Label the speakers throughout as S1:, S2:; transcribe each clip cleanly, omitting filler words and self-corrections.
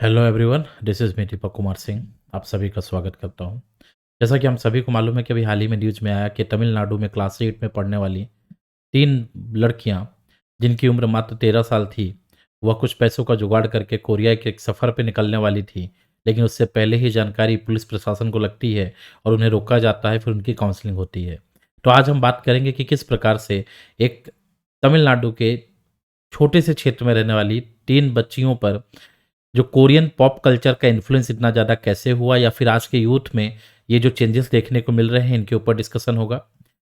S1: Hello everyone, this is me Deepak Kumar Singh. आप सभी का स्वागत करता हूं। जैसा कि हम सभी को मालूम है कि अभी हाल ही में न्यूज़ में आया कि तमिलनाडु में क्लास 8 में पढ़ने वाली 3 लड़कियां, जिनकी उम्र मात्र 13 साल थी, वह कुछ पैसों का जुगाड़ करके कोरिया के एक सफ़र पे निकलने वाली थी। लेकिन उससे पहले ही जानकारी पुलिस प्रशासन को लगती है और उन्हें रोका जाता है, फिर उनकी काउंसलिंग होती है। तो आज हम बात करेंगे कि किस प्रकार से एक तमिलनाडु के छोटे से क्षेत्र में रहने वाली 3 बच्चियों पर जो कोरियन पॉप कल्चर का इन्फ्लुएंस इतना ज़्यादा कैसे हुआ, या फिर आज के यूथ में ये जो चेंजेस देखने को मिल रहे हैं, इनके ऊपर डिस्कशन होगा।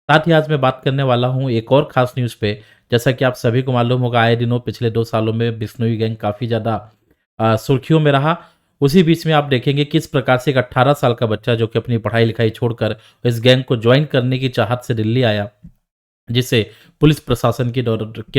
S1: साथ ही आज मैं बात करने वाला हूँ एक और खास न्यूज़ पे। जैसा कि आप सभी को मालूम होगा, आए दिनों पिछले 2 सालों में बिश्नोई गैंग काफ़ी ज़्यादा सुर्खियों में रहा। उसी बीच में आप देखेंगे किस प्रकार से एक 18 साल का बच्चा जो कि अपनी पढ़ाई लिखाई छोड़कर इस गैंग को ज्वाइन करने की चाहत से दिल्ली आया, जिसे पुलिस प्रशासन के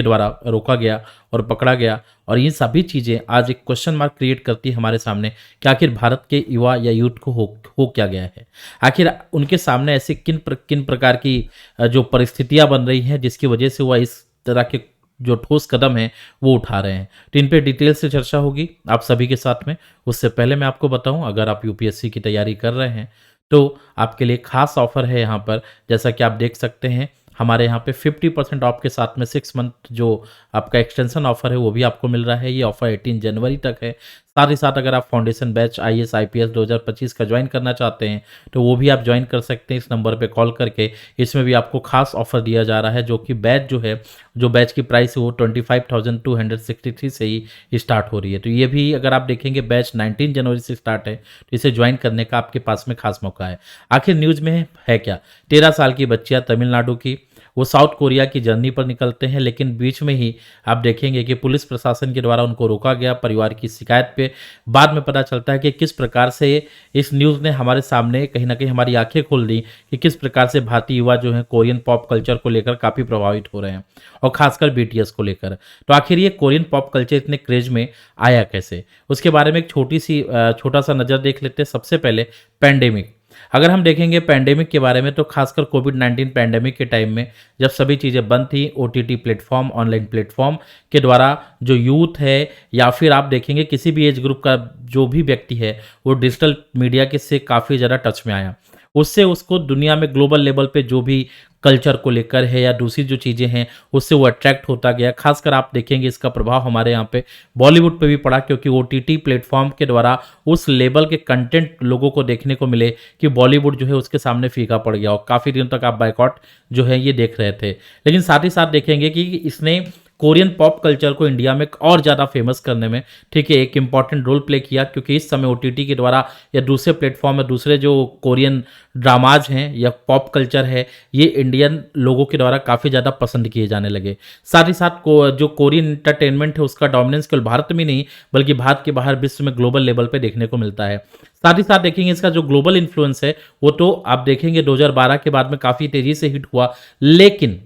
S1: द्वारा रोका गया और पकड़ा गया। और ये सभी चीज़ें आज एक क्वेश्चन मार्क क्रिएट करती है हमारे सामने कि आखिर भारत के युवा या यूथ को हो क्या गया है। आखिर उनके सामने ऐसे किन प्रकार की जो परिस्थितियां बन रही हैं, जिसकी वजह से वह इस तरह के जो ठोस कदम हैं वो उठा रहे हैं। तो इन पे डिटेल से चर्चा होगी आप सभी के साथ में। उससे पहले मैं आपको बताऊं, अगर आप यूपीएससी की तैयारी कर रहे हैं तो आपके लिए खास ऑफर है यहाँ पर। जैसा कि आप देख सकते हैं, हमारे यहाँ पे 50% ऑफ के साथ में 6 मंथ जो आपका एक्सटेंशन ऑफर है वो भी आपको मिल रहा है। ये ऑफर 18 जनवरी तक है। साथ ही साथ अगर आप फाउंडेशन बैच आईएएस आईपीएस 2025 का ज्वाइन करना चाहते हैं तो वो भी आप ज्वाइन कर सकते हैं इस नंबर पे कॉल करके। इसमें भी आपको खास ऑफर दिया जा रहा है, जो कि बैच जो है, जो बैच की प्राइस है वो 25,263 से ही स्टार्ट हो रही है। तो ये भी अगर आप देखेंगे, बैच 19 जनवरी से स्टार्ट है, तो इसे ज्वाइन करने का आपके पास में खास मौका है। आखिर न्यूज़ में है क्या? 13 साल की बच्चियां तमिलनाडु की, वो साउथ कोरिया की जर्नी पर निकलते हैं, लेकिन बीच में ही आप देखेंगे कि पुलिस प्रशासन के द्वारा उनको रोका गया परिवार की शिकायत पे। बाद में पता चलता है कि किस प्रकार से इस न्यूज़ ने हमारे सामने कहीं ना कहीं हमारी आंखें खोल दी कि किस प्रकार से भारतीय युवा जो है कोरियन पॉप कल्चर को लेकर काफ़ी प्रभावित हो रहे हैं, और खासकर बीटीएस को लेकर। तो आखिर ये कोरियन पॉप कल्चर इतने क्रेज में आया कैसे, उसके बारे में एक छोटा सा नज़र देख लेते हैं। सबसे पहले पैंडेमिक। अगर हम देखेंगे पैंडेमिक के बारे में, तो खासकर कोविड-19 पैंडेमिक के टाइम में जब सभी चीज़ें बंद थी, ओटीटी प्लेटफॉर्म, ऑनलाइन प्लेटफॉर्म के द्वारा जो यूथ है, या फिर आप देखेंगे किसी भी एज ग्रुप का जो भी व्यक्ति है, वो डिजिटल मीडिया के से काफ़ी ज़्यादा टच में आया। उससे उसको दुनिया में ग्लोबल लेवल पे जो भी कल्चर को लेकर है या दूसरी जो चीज़ें हैं, उससे वो अट्रैक्ट होता गया। खासकर आप देखेंगे इसका प्रभाव हमारे यहाँ पे बॉलीवुड पे भी पड़ा, क्योंकि ओटीटी प्लेटफॉर्म के द्वारा उस लेवल के कंटेंट लोगों को देखने को मिले कि बॉलीवुड जो है उसके सामने फीका पड़ गया, और काफ़ी दिनों तक आप बायकॉट जो है ये देख रहे थे। लेकिन साथ ही साथ देखेंगे कि इसने कोरियन पॉप कल्चर को इंडिया में और ज़्यादा फेमस करने में, ठीक है, एक इंपॉर्टेंट रोल प्ले किया, क्योंकि इस समय ओटीटी के द्वारा या दूसरे प्लेटफॉर्म में दूसरे जो कोरियन ड्रामाज हैं या पॉप कल्चर है, ये इंडियन लोगों के द्वारा काफ़ी ज़्यादा पसंद किए जाने लगे। साथ ही साथ जो कोरियन इंटरटेनमेंट है उसका डोमिनेंस केवल भारत में नहीं बल्कि भारत के बाहर विश्व में ग्लोबल लेवल पे देखने को मिलता है। साथ ही साथ देखेंगे इसका जो ग्लोबल इन्फ्लुएंस है वो तो आप देखेंगे 2012 के बाद में काफ़ी तेज़ी से हिट हुआ। लेकिन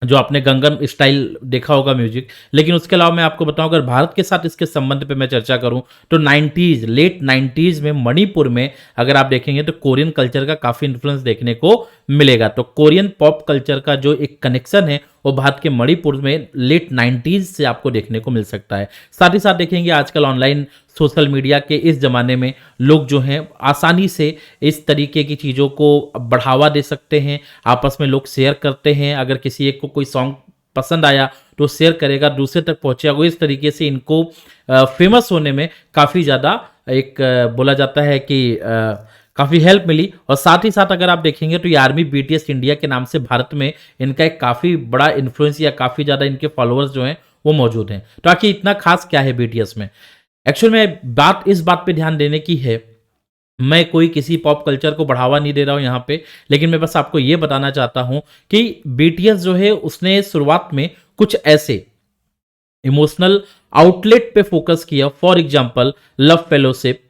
S1: जो आपने गंगम स्टाइल देखा होगा म्यूजिक, लेकिन उसके अलावा मैं आपको बताऊं, अगर भारत के साथ इसके संबंध पे मैं चर्चा करूं तो 90s, लेट 90s में मणिपुर में अगर आप देखेंगे तो कोरियन कल्चर का काफ़ी इन्फ्लुएंस देखने को मिलेगा। तो कोरियन पॉप कल्चर का जो एक कनेक्शन है वो भारत के मणिपुर में लेट 90s से आपको देखने को मिल सकता है। साथ ही साथ देखेंगे आजकल ऑनलाइन सोशल मीडिया के इस ज़माने में लोग जो हैं आसानी से इस तरीके की चीज़ों को बढ़ावा दे सकते हैं, आपस में लोग शेयर करते हैं। अगर किसी एक को कोई सॉन्ग पसंद आया तो शेयर करेगा, दूसरे तक पहुँचेगा। इस तरीके से इनको फेमस होने में काफ़ी ज़्यादा एक बोला जाता है कि काफ़ी हेल्प मिली। और साथ ही साथ अगर आप देखेंगे तो ये आर्मी बीटीएस इंडिया के नाम से भारत में इनका एक काफ़ी बड़ा इन्फ्लुएंस या काफ़ी ज़्यादा इनके फॉलोअर्स जो हैं वो मौजूद हैं। तो आखिर इतना खास क्या है बीटीएस में? एक्चुअल में बात इस बात पे ध्यान देने की है, मैं कोई किसी पॉप कल्चर को बढ़ावा नहीं दे रहा हूँ यहाँ पे, लेकिन मैं बस आपको ये बताना चाहता हूँ कि बीटीएस जो है उसने शुरुआत में कुछ ऐसे इमोशनल आउटलेट पे फोकस किया। फॉर एग्जाम्पल लव फेलोशिप,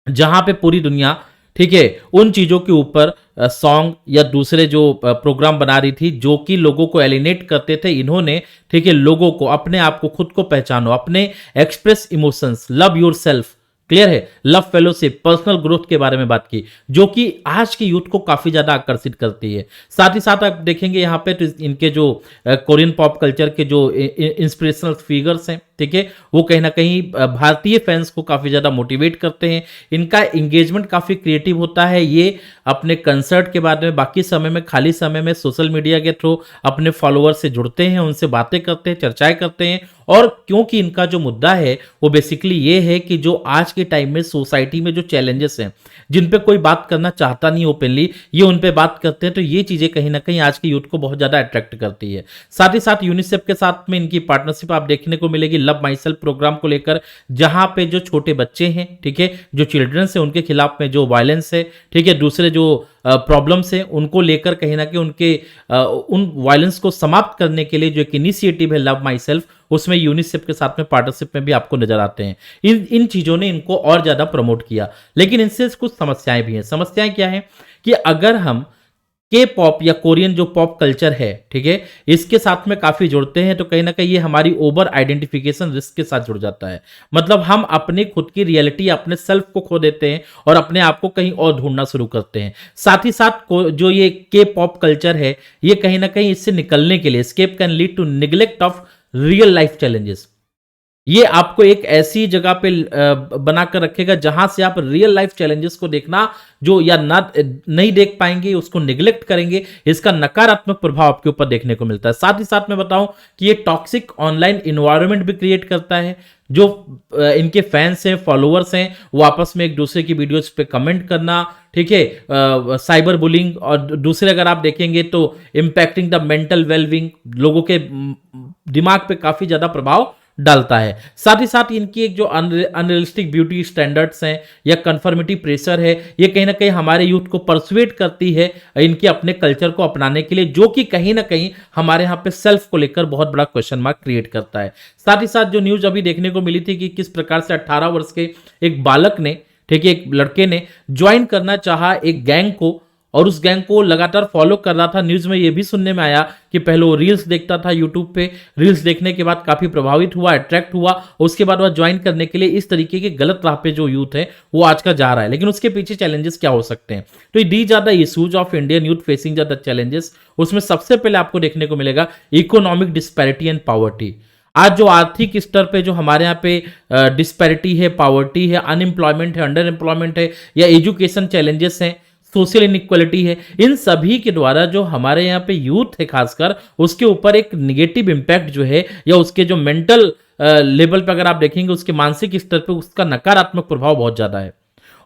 S1: जहां पे पूरी दुनिया, ठीक है, उन चीज़ों के ऊपर सॉन्ग या दूसरे जो प्रोग्राम बना रही थी जो कि लोगों को एलिनेट करते थे। इन्होंने, ठीक है, लोगों को अपने आप को, खुद को पहचानो, अपने express emotions, love your self, clear है, लव फेलोशिप, पर्सनल ग्रोथ के बारे में बात की, जो कि आज के यूथ को काफ़ी ज़्यादा आकर्षित करती है। साथ ही साथ आप देखेंगे यहाँ पे तो इनके जो कोरियन पॉप कल्चर के जो इंस्पिरेशनल फिगर्स हैं, ठीक है, वो कहीं ना कहीं भारतीय फैंस को काफी ज्यादा मोटिवेट करते हैं। इनका एंगेजमेंट काफी क्रिएटिव होता है। ये अपने कंसर्ट के बारे में, बाकी समय में, खाली समय में सोशल मीडिया के थ्रू अपने फॉलोअर से जुड़ते हैं, उनसे बातें करते हैं, चर्चाएं करते हैं। और क्योंकि इनका जो मुद्दा है वो बेसिकली ये है कि जो आज के टाइम में सोसाइटी में जो चैलेंजेस हैं, जिन पे कोई बात करना चाहता नहीं ओपनली, ये उन पे बात करते हैं। तो ये चीजें कहीं ना कहीं आज के यूथ को बहुत ज्यादा अट्रैक्ट करती है। साथ ही साथ यूनिसेफ के साथ में इनकी पार्टनरशिप आप देखने को मिलेगी लव माई सेल्फ प्रोग्राम को लेकर, जहां पे जो छोटे बच्चे हैं, ठीक है, जो चिल्ड्रंस है, उनके खिलाफ में जो वायलेंस है, ठीक है, दूसरे जो प्रॉब्लम्स है, उनको लेकर कहीं ना कहीं उनके उन वायलेंस को समाप्त करने के लिए जो एक इनिशिएटिव है लव माई सेल्फ, उसमें यूनिसेफ के साथ में पार्टनरशिप में भी आपको नजर आते हैं। इन चीजों ने इनको और ज्यादा प्रमोट किया। लेकिन इनसे कुछ समस्याएं भी हैं। समस्याएं क्या है कि अगर हम के पॉप या कोरियन जो पॉप कल्चर है, ठीक है, इसके साथ में काफी जुड़ते हैं, तो कहीं ना कहीं ये हमारी ओवर आइडेंटिफिकेशन रिस्क के साथ जुड़ जाता है। मतलब हम अपने खुद की रियलिटी, अपने सेल्फ को खो देते हैं और अपने आप को कहीं और ढूंढना शुरू करते हैं। साथ ही साथ जो ये के पॉप कल्चर है, ये कहीं ना कहीं इससे निकलने के लिए escape can lead to neglect of real life challenges. ये आपको एक ऐसी जगह पे बनाकर रखेगा जहां से आप रियल लाइफ चैलेंजेस को देखना जो या ना नहीं देख पाएंगे, उसको निग्लेक्ट करेंगे। इसका नकारात्मक प्रभाव आपके ऊपर देखने को मिलता है। साथ ही साथ मैं बताऊं कि ये टॉक्सिक ऑनलाइन इन्वायरमेंट भी क्रिएट करता है। जो इनके फैंस हैं, फॉलोअर्स हैं, वो आपस में एक दूसरे की वीडियोस पे कमेंट करना, ठीक है, साइबर बुलिंग, और दूसरे अगर आप देखेंगे तो इम्पैक्टिंग द मेंटल वेलबींग, लोगों के दिमाग पे काफी ज्यादा प्रभाव डालता है। साथ ही साथ इनकी एक जो अनरियलिस्टिक ब्यूटी स्टैंडर्ड्स हैं या कंफर्मिटी प्रेशर है, ये कहीं ना कहीं हमारे यूथ को परसुएट करती है इनके अपने कल्चर को अपनाने के लिए, जो कि कहीं ना कहीं हमारे यहाँ पे सेल्फ को लेकर बहुत बड़ा क्वेश्चन मार्क क्रिएट करता है। साथ ही साथ जो न्यूज अभी देखने को मिली थी कि किस प्रकार से 18 वर्ष के एक बालक ने, ठीक है, एक लड़के ने ज्वाइन करना चाहा एक गैंग को, और उस गैंग को लगातार फॉलो कर रहा था। न्यूज में यह भी सुनने में आया कि पहले वो रील्स देखता था यूट्यूब पे, रील्स देखने के बाद काफी प्रभावित हुआ, अट्रैक्ट हुआ, और उसके बाद वह ज्वाइन करने के लिए इस तरीके के गलत राह पे जो यूथ है वो आज का जा रहा है। लेकिन उसके पीछे चैलेंजेस क्या हो सकते हैं? तो these are the issues of Indian youth facing the challenges. उसमें सबसे पहले आपको देखने को मिलेगा इकोनॉमिक डिस्पैरिटी एंड पॉवर्टी। आज जो आर्थिक स्तर पे जो हमारे यहाँ पे डिस्पैरिटी है, पॉवर्टी है, अनएम्प्लॉयमेंट है, अंडर एम्प्लॉयमेंट है, या एजुकेशन चैलेंजेस हैं, सोशल इनइक्वालिटी है, इन सभी के द्वारा जो हमारे यहाँ पे यूथ है खासकर, उसके ऊपर एक निगेटिव इम्पैक्ट जो है, या उसके जो मेंटल लेवल पे अगर आप देखेंगे, उसके मानसिक स्तर पे उसका नकारात्मक प्रभाव बहुत ज्यादा है।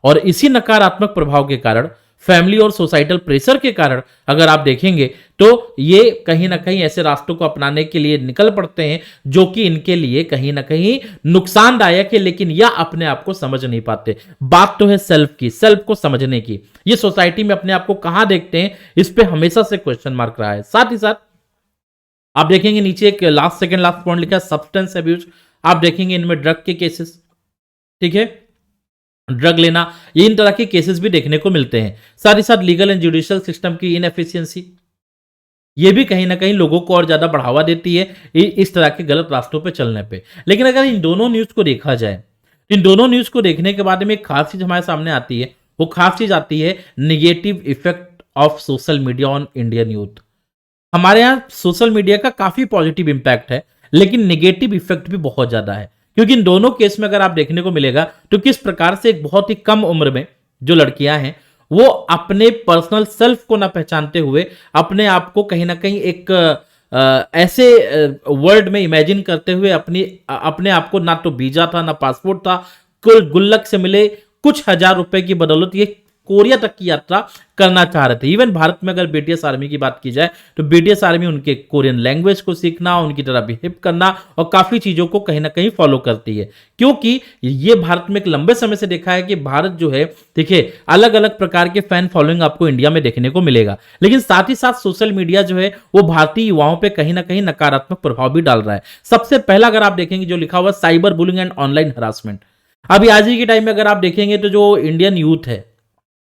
S1: और इसी नकारात्मक प्रभाव के कारण, फैमिली और सोसाइटल प्रेशर के कारण अगर आप देखेंगे तो ये कहीं ना कहीं ऐसे रास्तों को अपनाने के लिए निकल पड़ते हैं जो कि इनके लिए कहीं ना कहीं नुकसानदायक है, लेकिन यह अपने आप को समझ नहीं पाते। बात तो है सेल्फ की, सेल्फ को समझने की। ये सोसाइटी में अपने आप को कहां देखते हैं, इस पे हमेशा से क्वेश्चन मार्क रहा है। साथ ही साथ आप देखेंगे नीचे एक सेकंड लास्ट पॉइंट लिखा है सब्सटेंस अब्यूज। आप देखेंगे इनमें ड्रग के केसेस, ठीक है, ड्रग लेना, ये इन तरह के केसेस भी देखने को मिलते हैं। साथ ही साथ लीगल एंड जुडिशियल सिस्टम की इनएफिशिएंसी, ये भी कहीं ना कहीं लोगों को और ज्यादा बढ़ावा देती है इस तरह के गलत रास्तों पे चलने पे। लेकिन अगर इन दोनों न्यूज को देखा जाए, इन दोनों न्यूज को देखने के बाद में एक खास चीज हमारे सामने आती है। वो खास चीज आती है negative effect of social media on Indian youth. हमारे यहाँ सोशल मीडिया का काफी पॉजिटिव इंपैक्ट है, लेकिन निगेटिव इफेक्ट भी बहुत ज्यादा है। क्योंकि इन दोनों केस में अगर आप देखने को मिलेगा तो किस प्रकार से एक बहुत ही कम उम्र में जो लड़कियां हैं, वो अपने पर्सनल सेल्फ को ना पहचानते हुए अपने आप को कहीं ना कहीं एक ऐसे वर्ल्ड में इमेजिन करते हुए अपने आप को, ना तो वीजा था ना पासपोर्ट था, कुल गुल्लक से मिले कुछ हजार रुपए की बदौलत ये कोरिया तक की यात्रा करना चाह रहे थे। इवन भारत में अगर बीटीएस आर्मी की बात की जाए तो बीटीएस आर्मी उनके कोरियन लैंग्वेज को सीखना, उनकी तरह बिहेव करना और काफी चीजों को कहीं ना कहीं फॉलो करती है। क्योंकि ये भारत में एक लंबे समय से देखा है कि भारत जो है, देखिए, अलग अलग प्रकार के फैन फॉलोइंग आपको इंडिया में देखने को मिलेगा, लेकिन साथ ही साथ सोशल मीडिया जो है वो भारतीय युवाओं पर कहीं ना कहीं नकारात्मक प्रभाव भी डाल रहा है। सबसे पहला अगर आप देखेंगे जो लिखा हुआ cyber bullying and online harassment. अभी आज ही के टाइम में अगर आप देखेंगे तो जो इंडियन यूथ है,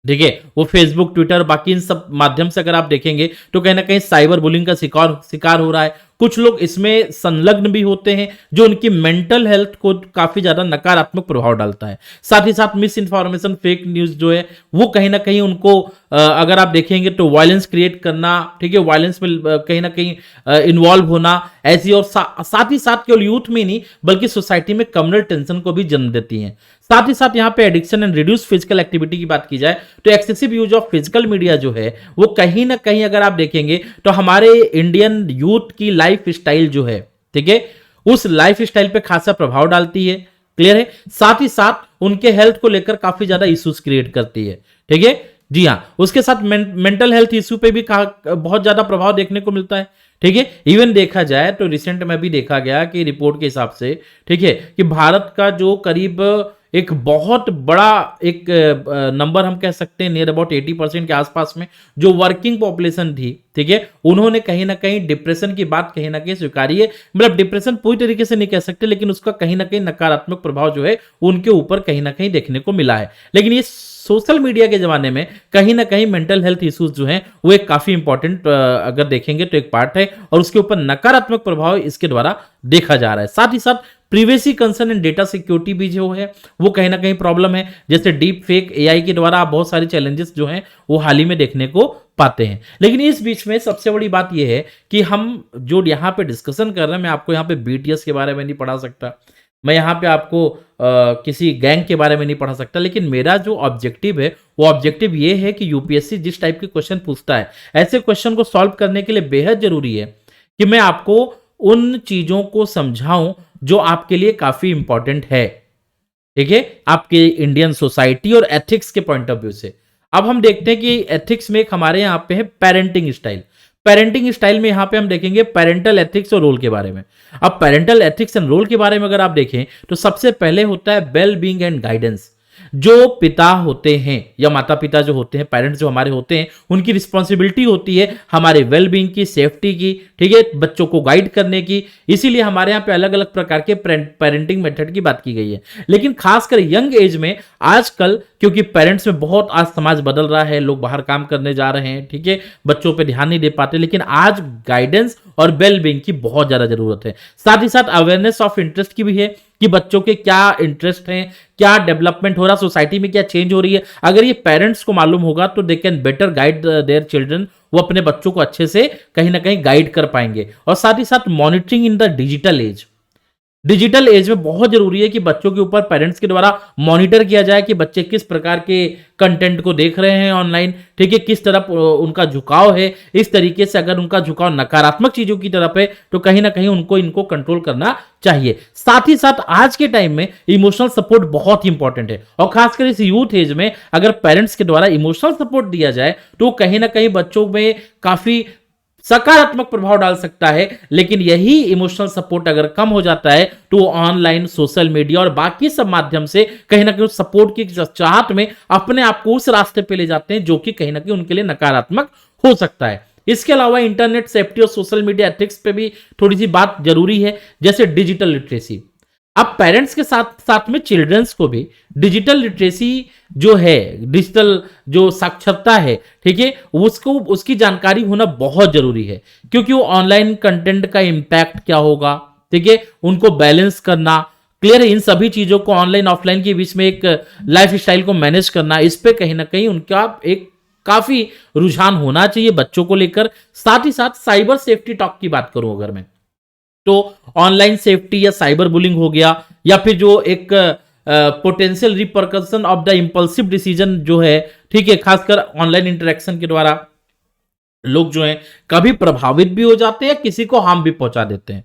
S1: ठीक है, वो फेसबुक, ट्विटर, बाकी इन सब माध्यम से अगर आप देखेंगे तो कहीं ना कहीं साइबर बुलिंग का शिकार हो रहा है। कुछ लोग इसमें संलग्न भी होते हैं जो उनकी मेंटल हेल्थ को काफी ज्यादा नकारात्मक प्रभाव डालता है। साथ ही साथ मिस इन्फॉर्मेशन, फेक न्यूज जो है वो कहीं ना कहीं उनको अगर आप देखेंगे तो वायलेंस क्रिएट करना, ठीक है, वायलेंस में कहीं ना कहीं इन्वॉल्व होना ऐसी, और साथ ही साथ केवल यूथ में नहीं बल्कि सोसाइटी में कम्युनल टेंशन को भी जन्म देती हैं। साथ ही साथ यहाँ पे addiction and reduce physical activity की बात की जाए तो excessive use of physical media जो है वो कहीं ना कहीं अगर आप देखेंगे तो हमारे इंडियन यूथ की लाइफ स्टाइल जो है, ठीक है, उस लाइफ स्टाइल पे खासा प्रभाव डालती है। क्लियर है? साथ ही साथ उनके हेल्थ को लेकर काफी ज्यादा इश्यूज क्रिएट करती है। ठीक है जी हाँ, उसके साथ मेंटल हेल्थ इश्यू पे भी बहुत ज्यादा प्रभाव देखने को मिलता है। ठीक है, इवन देखा जाए तो रिसेंट में भी देखा गया कि रिपोर्ट के हिसाब से, ठीक है, कि भारत का जो करीब एक बहुत बड़ा एक नंबर हम कह सकते हैं, नियर अबाउट 80% के आसपास में जो वर्किंग पॉपुलेशन थी, ठीक है, उन्होंने कहीं ना कहीं डिप्रेशन की बात कहीं ना कहीं स्वीकारी है। मतलब डिप्रेशन पूरी तरीके से नहीं कह सकते, लेकिन उसका कहीं ना कहीं नकारात्मक प्रभाव जो है उनके ऊपर कहीं ना कहीं देखने को मिला है। लेकिन ये सोशल मीडिया के जमाने में कहीं ना कहीं मेंटल हेल्थ इश्यूज जो हैं वो एक काफी इंपॉर्टेंट अगर देखेंगे तो एक पार्ट है, और उसके ऊपर नकारात्मक प्रभाव इसके द्वारा देखा जा रहा है। साथ ही साथ privacy concern and data security भी जो है वो कहीं ना कहीं प्रॉब्लम है। जैसे डीप फेक एआई के द्वारा आप बहुत सारे चैलेंजेस जो हैं वो हाल ही में देखने को पाते हैं। लेकिन इस बीच में सबसे बड़ी बात यह है कि हम जो यहाँ पे डिस्कशन कर रहे हैं, मैं आपको यहाँ पे बीटीएस के बारे में नहीं पढ़ा सकता, मैं यहाँ पे आपको किसी गैंग के बारे में नहीं पढ़ा सकता, लेकिन मेरा जो ऑब्जेक्टिव है वो ऑब्जेक्टिव ये है कि यूपीएससी जिस टाइप के क्वेश्चन पूछता है, ऐसे क्वेश्चन को सॉल्व करने के लिए बेहद जरूरी है कि मैं आपको उन चीजों को समझाऊं जो आपके लिए काफी इंपॉर्टेंट है। ठीक है, आपके इंडियन सोसाइटी और एथिक्स के पॉइंट ऑफ व्यू से। अब हम देखते हैं कि एथिक्स में एक हमारे यहाँ पे है पेरेंटिंग स्टाइल। पेरेंटिंग स्टाइल में यहां पे हम देखेंगे पेरेंटल एथिक्स और रोल के बारे में। अब पेरेंटल एथिक्स एंड रोल के बारे में अगर आप देखें तो सबसे पहले होता है वेल बीइंग एंड गाइडेंस। जो पिता होते हैं या माता पिता जो होते हैं, पेरेंट्स जो हमारे होते हैं, उनकी रिस्पॉन्सिबिलिटी होती है हमारे वेल बीइंग की, सेफ्टी की, ठीक है, बच्चों को गाइड करने की। इसीलिए हमारे यहाँ पे अलग अलग प्रकार के पेरेंटिंग मेथड की बात की गई है। लेकिन खासकर यंग एज में आजकल, क्योंकि पेरेंट्स में बहुत आज समाज बदल रहा है, लोग बाहर काम करने जा रहे हैं, ठीक है, बच्चों पे ध्यान नहीं दे पाते, लेकिन आज गाइडेंस और वेल बीइंग की बहुत ज्यादा जरूरत है। साथ ही साथ अवेयरनेस ऑफ इंटरेस्ट की भी है कि बच्चों के क्या इंटरेस्ट हैं, क्या डेवलपमेंट हो रहा, सोसाइटी में क्या चेंज हो रही है। अगर ये पेरेंट्स को मालूम होगा तो they can better guide their children, वो अपने बच्चों को अच्छे से कहीं ना कहीं गाइड कर पाएंगे। और साथ ही साथ monitoring in the digital age. Digital age में बहुत जरूरी है कि बच्चों के ऊपर पेरेंट्स के द्वारा मॉनिटर किया जाए कि बच्चे किस प्रकार के कंटेंट को देख रहे हैं ऑनलाइन, ठीक है, किस तरफ उनका झुकाव है। इस तरीके से अगर उनका झुकाव नकारात्मक चीजों की तरफ है तो कहीं ना कहीं उनको इनको कंट्रोल करना चाहिए। साथ ही साथ आज के टाइम में इमोशनल सपोर्ट बहुत ही इंपॉर्टेंट है, और खासकर इस यूथ एज में अगर पेरेंट्स के द्वारा इमोशनल सपोर्ट दिया जाए तो कहीं ना कहीं बच्चों में काफी सकारात्मक प्रभाव डाल सकता है। लेकिन यही इमोशनल सपोर्ट अगर कम हो जाता है तो ऑनलाइन, सोशल मीडिया और बाकी सब माध्यम से कहीं ना कहीं सपोर्ट की चाहत में अपने आप को उस रास्ते पे ले जाते हैं जो कि कहीं ना कहीं उनके लिए नकारात्मक हो सकता है। इसके अलावा इंटरनेट सेफ्टी और सोशल मीडिया एथिक्स पे भी थोड़ी सी बात जरूरी है, जैसे डिजिटल लिटरेसी। अब पेरेंट्स के साथ साथ में चिल्ड्रंस को भी डिजिटल लिटरेसी जो है, डिजिटल जो साक्षरता है, ठीक है, उसको उसकी जानकारी होना बहुत जरूरी है। क्योंकि वो ऑनलाइन कंटेंट का इंपैक्ट क्या होगा, ठीक है, उनको बैलेंस करना, क्लियर है, इन सभी चीजों को ऑनलाइन ऑफलाइन के बीच में एक लाइफ स्टाइल को मैनेज करना, इस पे कहीं ना कहीं उनका एक काफी रुझान होना चाहिए बच्चों को लेकर। साथ ही साथ साइबर सेफ्टी टॉक की बात करूं अगर मैं, तो ऑनलाइन सेफ्टी या साइबर बुलिंग हो गया, या फिर जो एक potential repercussion of the impulsive decision जो है, ठीक है, खासकर ऑनलाइन इंटरेक्शन के द्वारा लोग जो हैं कभी प्रभावित भी हो जाते हैं, किसी को हार्म भी पहुंचा देते हैं।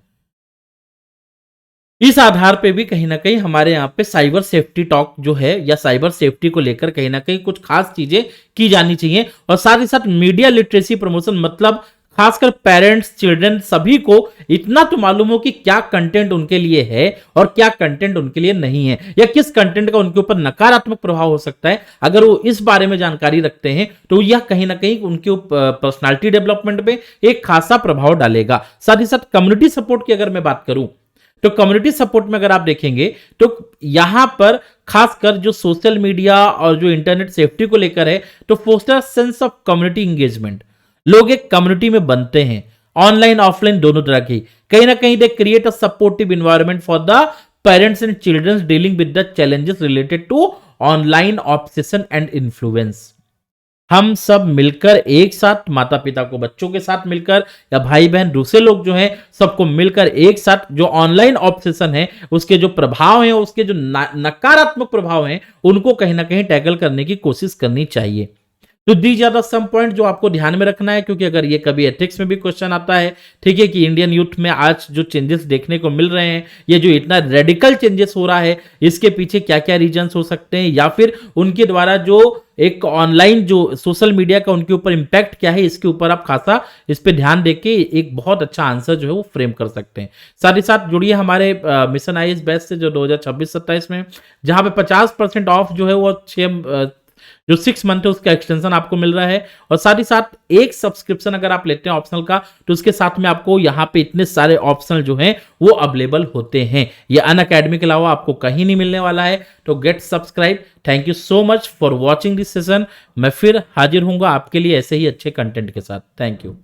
S1: इस आधार पे भी कहीं ना कहीं हमारे यहाँ पे साइबर सेफ्टी टॉक जो है या साइबर सेफ्टी को लेकर कहीं ना कहीं कुछ खास चीजें की जानी चाहिए। और साथ ही साथ मीडिया लिटरेसी प्रमोशन, मतलब खासकर पेरेंट्स, चिल्ड्रन, सभी को इतना तो मालूम हो कि क्या कंटेंट उनके लिए है और क्या कंटेंट उनके लिए नहीं है, या किस कंटेंट का उनके ऊपर नकारात्मक प्रभाव हो सकता है। अगर वो इस बारे में जानकारी रखते हैं तो यह कहीं ना कहीं उनके पर्सनालिटी डेवलपमेंट पे एक खासा प्रभाव डालेगा। साथ ही साथ कम्युनिटी सपोर्ट की अगर मैं बात करूं तो कम्युनिटी सपोर्ट में अगर आप देखेंगे तो यहां पर खासकर जो सोशल मीडिया और जो इंटरनेट सेफ्टी को लेकर है, तो foster sense of community engagement. लोग एक कम्युनिटी में बनते हैं, ऑनलाइन ऑफलाइन दोनों तरह की। कहीं ना कहीं they create a supportive environment for the parents and childrens dealing with the challenges related to online obsession and influence. हम सब मिलकर एक साथ, माता पिता को बच्चों के साथ मिलकर या भाई बहन दूसरे लोग जो हैं सबको मिलकर एक साथ जो ऑनलाइन ऑब्सेशन है उसके जो प्रभाव हैं, उसके जो नकारात्मक प्रभाव हैं, उनको कहीं ना कहीं टैकल करने की कोशिश करनी चाहिए। तो these are the some point जो आपको ध्यान में रखना है, क्योंकि अगर ये कभी एथिक्स में भी क्वेश्चन आता है, ठीक है, कि इंडियन यूथ में आज जो चेंजेस देखने को मिल रहे हैं, ये जो इतना रेडिकल चेंजेस हो रहा है, इसके पीछे क्या क्या रीजंस हो सकते हैं, या फिर उनके द्वारा जो एक ऑनलाइन जो सोशल मीडिया का उनके ऊपर इंपैक्ट क्या है, इसके ऊपर आप खासा इस पे ध्यान देके एक बहुत अच्छा आंसर जो है वो फ्रेम कर सकते हैं। साथ ही साथ जुड़िए हमारे मिशन आईएएस बैच से जो 2026-27 में, जहां पे 50% ऑफ जो है वो जो 6 मंथ है उसका एक्सटेंशन आपको मिल रहा है। और साथ ही साथ एक सब्सक्रिप्शन अगर आप लेते हैं ऑप्शनल का, तो उसके साथ में आपको यहाँ पे इतने सारे ऑप्शनल जो हैं वो अवेलेबल होते हैं। ये अनअकैडमी के अलावा आपको कहीं नहीं मिलने वाला है। तो get subscribe. Thank you so much for watching this session. मैं फिर हाजिर हूंगा आपके लिए ऐसे ही अच्छे कंटेंट के साथ। Thank you.